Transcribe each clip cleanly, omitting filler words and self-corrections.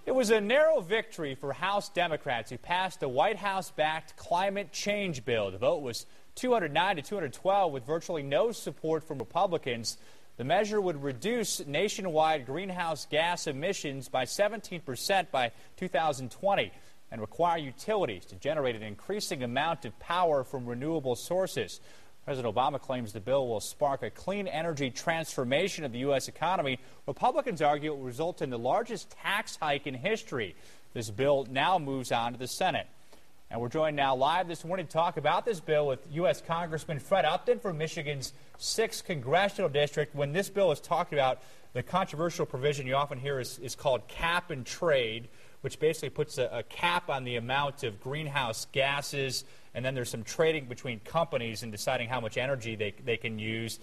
It was a narrow victory for House Democrats who passed the White House-backed climate change bill. The vote was 209 to 212 with virtually no support from Republicans. The measure would reduce nationwide greenhouse gas emissions by 17% by 2020 and require utilities to generate an increasing amount of power from renewable sources. President Obama claims the bill will spark a clean energy transformation of the U.S. economy. Republicans argue it will result in the largest tax hike in history. This bill now moves on to the Senate. And we're joined now live this morning to talk about this bill with U.S. Congressman Fred Upton from Michigan's 6th Congressional District. When this bill is talked about, the controversial provision you often hear is called cap and trade, which basically puts a cap on the amount of greenhouse gases, and then there's some trading between companies in deciding how much energy they can use.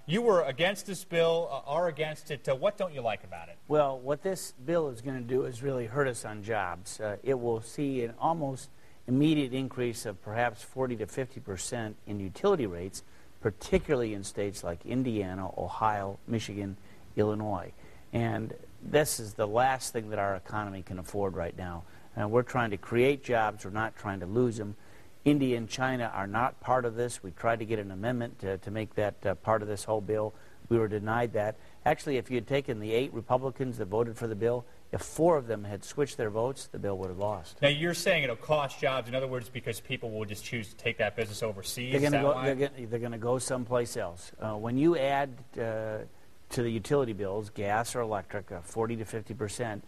You were against this bill, are against it. What don't you like about it? Well, what this bill is going to do is really hurt us on jobs. It will see an almost immediate increase of perhaps 40 to 50% in utility rates, particularly in states like Indiana, Ohio, Michigan, Illinois. And this is the last thing that our economy can afford right now. We're trying to create jobs. We're not trying to lose them. India and China are not part of this. We tried to get an amendment to make that part of this whole bill. We were denied that. Actually, if you had taken the 8 Republicans that voted for the bill, if 4 of them had switched their votes, the bill would have lost. Now, you're saying it'll cost jobs. In other words, because people will just choose to take that business overseas? They're going to go someplace else. When you add to the utility bills, gas or electric, 40 to 50%,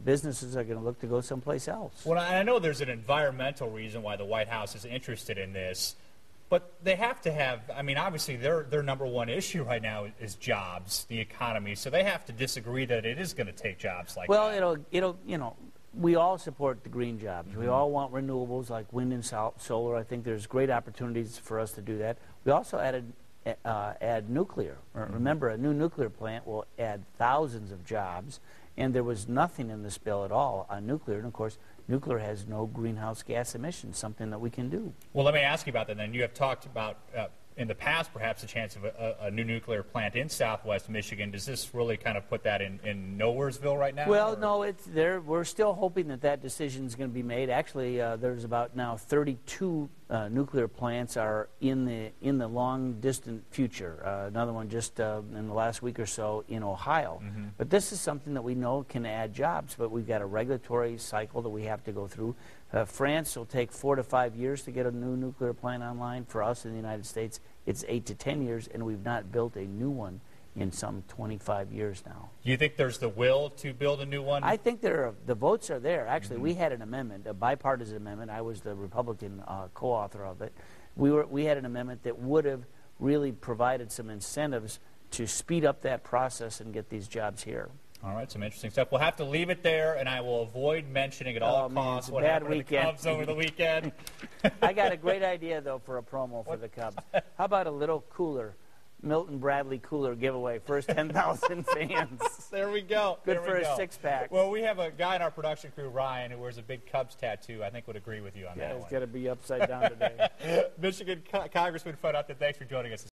businesses are going to look to go someplace else. Well, I know there's an environmental reason why the White House is interested in this, but they have to have, I mean, obviously their number one issue right now is jobs, the economy, so they have to disagree that it is going to take jobs like that. Well, it'll, you know, we all support the green jobs. We all want renewables like wind and solar. I think there's great opportunities for us to do that. We also add nuclear. Remember, a new nuclear plant will add thousands of jobs, and there was nothing in this bill at all on nuclear. And, of course, nuclear has no greenhouse gas emissions, something that we can do. Well, let me ask you about that then. You have talked about, in the past, perhaps a chance of a new nuclear plant in southwest Michigan. Does this really kind of put that in Nowheresville right now? Well, no, we're still hoping that decision is going to be made. Actually, there's about now 32 nuclear plants are in the long distant future. Another one just in the last week or so in Ohio. But this is something that we know can add jobs, but we've got a regulatory cycle that we have to go through. France will take 4 to 5 years to get a new nuclear plant online. For us in the United States, it's 8 to 10 years, and we've not built a new one in some 25 years now. Do you think there's the will to build a new one? I think the votes are there. Actually, we had an amendment, a bipartisan amendment. I was the Republican co-author of it. We had an amendment that would have really provided some incentives to speed up that process and get these jobs here. All right, some interesting stuff. We'll have to leave it there, and I will avoid mentioning at all costs what happened to the Cubs over the weekend. I got a great idea, though, for a promo for the Cubs. How about a little cooler, Milton Bradley cooler giveaway, first 10,000 fans. There we go. Good for a six-pack. Well, we have a guy in our production crew, Ryan, who wears a big Cubs tattoo. I think would agree with you on that one. Yeah, he's got to be upside down today. Michigan Congressman Fred Upton, thanks for joining us.